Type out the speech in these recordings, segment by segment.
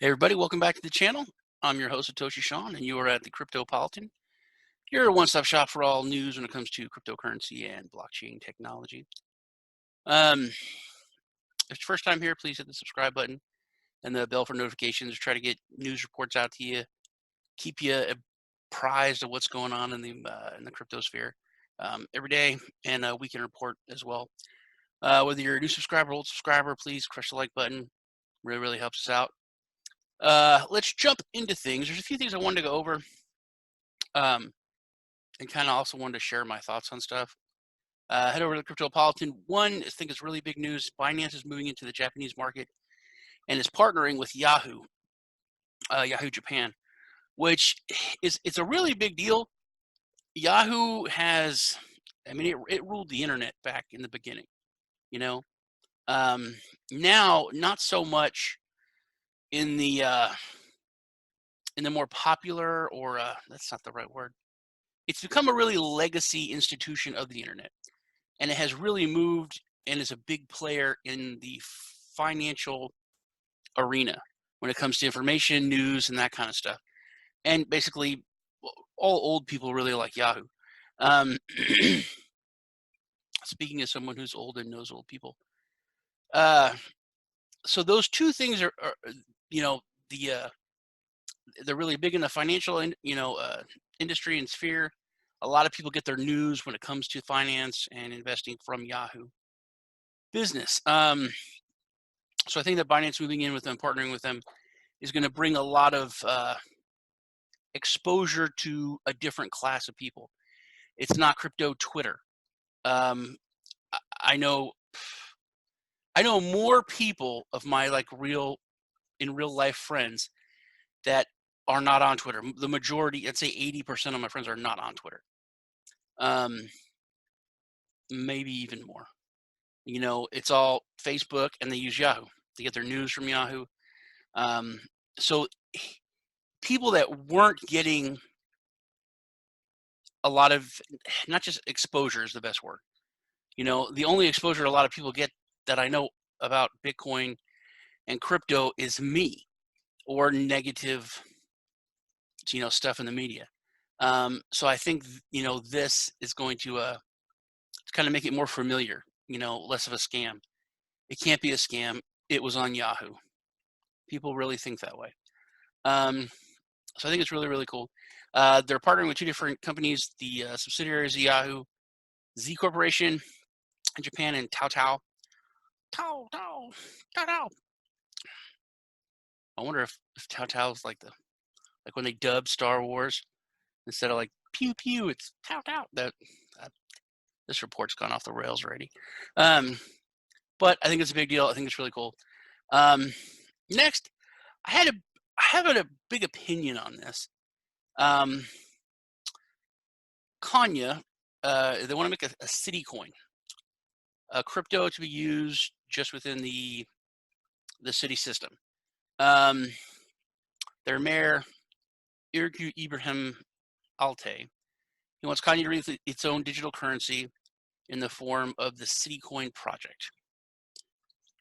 Hey everybody, welcome back to the channel. I'm your host, Satoshi Shawn, and you are at the Cryptopolitan. You're a one-stop shop for all news when it comes to cryptocurrency and blockchain technology. If it's your first time here, please hit the subscribe button and the bell for notifications. Try to get news reports out to you, keep you apprised of what's going on in the crypto sphere every day, and we can report as well. Whether you're a new subscriber or old subscriber, please crush the like button. Really helps us out. Let's jump into things. There's a few things I wanted to go over, and kind of also wanted to share my thoughts on stuff. Head over to the Cryptopolitan. One, I think it's really big news. Binance is moving into the Japanese market and is partnering with Yahoo, Yahoo Japan, which it's a really big deal. Yahoo has, I mean, it ruled the internet back in the beginning, you know. Now, not so much in the more popular, or that's not the right word. It's become a really legacy institution of the internet, and it has really moved and is a big player in the financial arena when it comes to information, news, and that kind of stuff. And basically, all old people really like Yahoo. Speaking as someone who's old and knows old people, so those two things are you know, they're really big in the financial industry and sphere. A lot of people get their news when it comes to finance and investing from Yahoo business. So I think that Binance moving in with them, partnering with them, is going to bring a lot of exposure to a different class of people. It's not crypto Twitter. I know more people of my in real life friends that are not on Twitter. The majority, I'd say 80% of my friends are not on Twitter. Maybe even more. You know, it's all Facebook, and they use Yahoo. They get their news from Yahoo. So people that weren't getting a lot of, not just exposure is the best word. You know, the only exposure a lot of people get that I know about Bitcoin and crypto is me, or negative, stuff in the media. So I think, this is going to kind of make it more familiar, less of a scam. It can't be a scam. It was on Yahoo. People really think that way. So I think it's really, really cool. They're partnering with two different companies, the subsidiaries of Yahoo, Z Corporation in Japan, and Tao. I wonder if Tao is like when they dubbed Star Wars, instead of like pew pew, it's Tao. This report's gone off the rails already. But I think it's a big deal. I think it's really cool. Next, I have a big opinion on this. Konya, they want to make a city coin, a crypto to be used just within the city system. Their mayor, Irgu Ibrahim Alte, he wants Konya to release its own digital currency in the form of the City Coin project.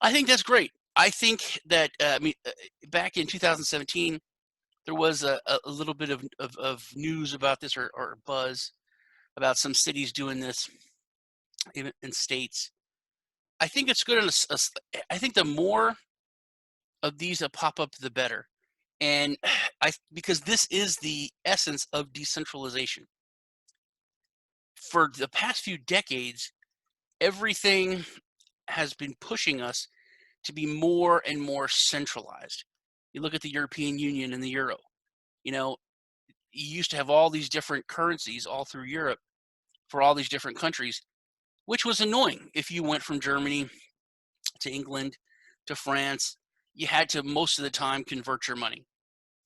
I think that's great. I think that back in 2017, there was a little bit of news about this, or buzz about some cities doing this in states. I think it's good. I think the more of these that pop up, the better. And because this is the essence of decentralization. For the past few decades, everything has been pushing us to be more and more centralized. You look at the European Union and the euro. You used to have all these different currencies all through Europe for all these different countries, which was annoying. If you went from Germany to England to France, you had to most of the time convert your money.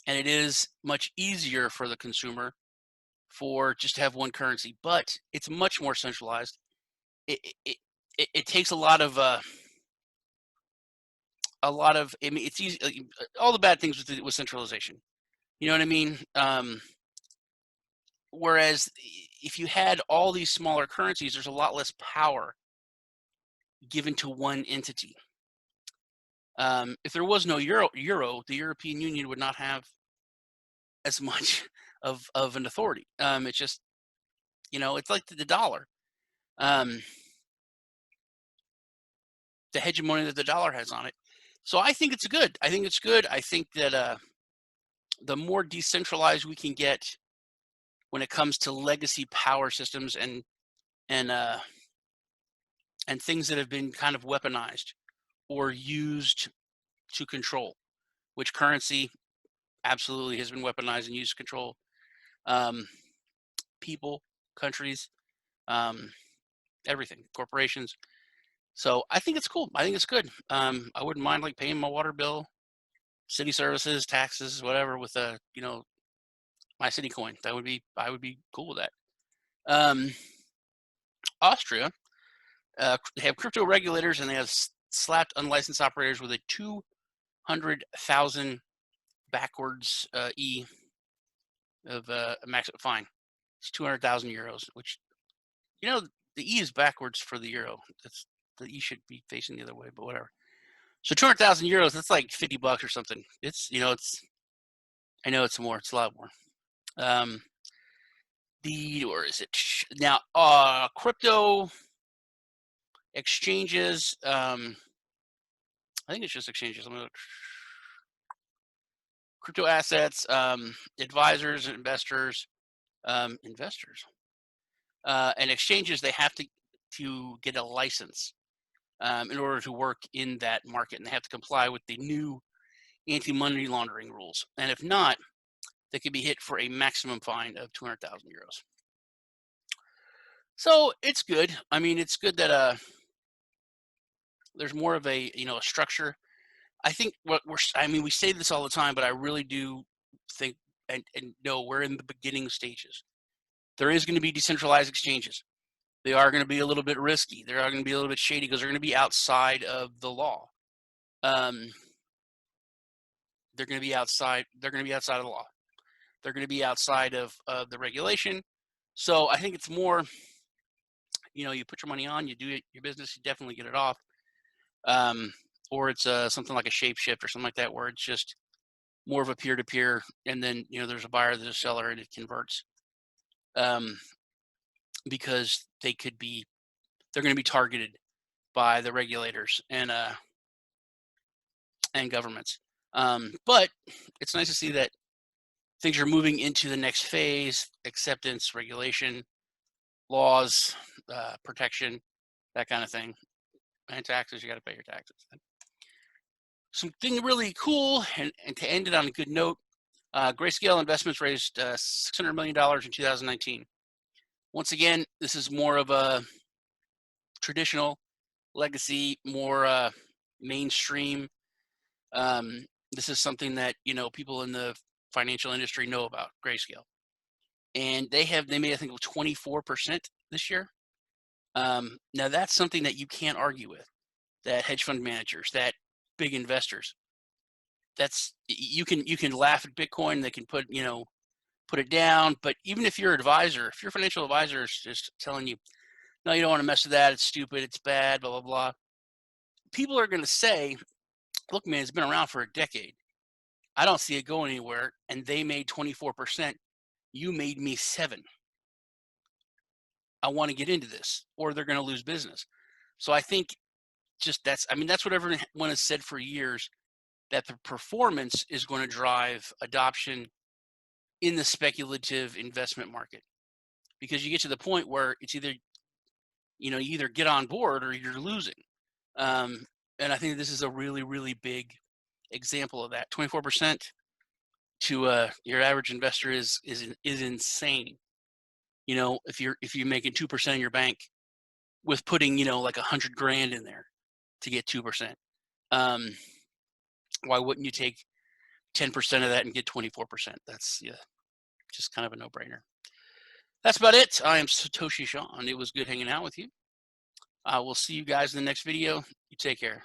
And it is much easier for the consumer for just to have one currency, but it's much more centralized. It takes a lot of it's easy, all the bad things with centralization. You know what I mean? Whereas if you had all these smaller currencies, there's a lot less power given to one entity. If there was no euro, the European Union would not have as much of an authority. It's just, it's like the dollar. Um, the hegemony that the dollar has on it. So I think it's good. I think it's good. I think that the more decentralized we can get when it comes to legacy power systems and things that have been kind of weaponized or used to control, which currency absolutely has been weaponized and used to control people, countries, um, everything, corporations. So I think it's cool. I think it's good. I wouldn't mind like paying my water bill, city services, taxes, whatever, with my city coin. I would be cool with that. Austria, they have crypto regulators, and they have slapped unlicensed operators with a 200,000 backwards E of a max fine. It's 200,000 euros, which the E is backwards for the euro. The E should be facing the other way, but whatever. So 200,000 euros, that's like $50 or something. I know it's more. It's a lot more. Or is it now? Crypto exchanges. I think it's just exchanges. Crypto assets, advisors, investors, and exchanges. They have to get a license in order to work in that market, and they have to comply with the new anti-money laundering rules. And if not, they could be hit for a maximum fine of 200,000 euros. So it's good. I mean, it's good that there's more of a a structure. I think we say this all the time, but I really do think and know we're in the beginning stages. There is going to be decentralized exchanges. They are going to be a little bit risky. They are going to be a little bit shady because they're going to be outside of the law. They're going to be outside. They're going to be outside of the law. They're going to be outside of the regulation. So I think it's more, you put your money on, you do your business, you definitely get it off. Or it's something like a shapeshift or something like that, where it's just more of a peer-to-peer, and then there's a buyer, there's a seller, and it converts. Because they're going to be targeted by the regulators and governments. But it's nice to see that things are moving into the next phase: acceptance, regulation, laws, protection, that kind of thing. And taxes, you got to pay your taxes. Something really cool, and to end it on a good note, Greyscale Investments raised $600 million in 2019. Once again, this is more of a traditional legacy, more mainstream. This is something that people in the financial industry know about, Greyscale, and they made, I think, 24% this year. Now that's something that you can't argue with. That hedge fund managers, that big investors, you can laugh at Bitcoin. They can put it down, but even if your financial advisor is just telling you, no, you don't want to mess with that, it's stupid, it's bad, blah blah blah, people are going to say, look, man, it's been around for a decade. I don't see it going anywhere, and they made 24%. You made me 7%. I want to get into this, or they're going to lose business. So I think that's what everyone has said for years, that the performance is going to drive adoption in the speculative investment market, because you get to the point where it's either you either get on board or you're losing. And I think this is a really, really big example of that. 24% to your average investor is insane. If you're making 2% in your bank with putting like 100 grand in there to get 2%, why wouldn't you take 10% of that and get 24%? That's just kind of a no-brainer. That's about it. I am Satoshi Sean. It was good hanging out with you. I will see you guys in the next video. You take care.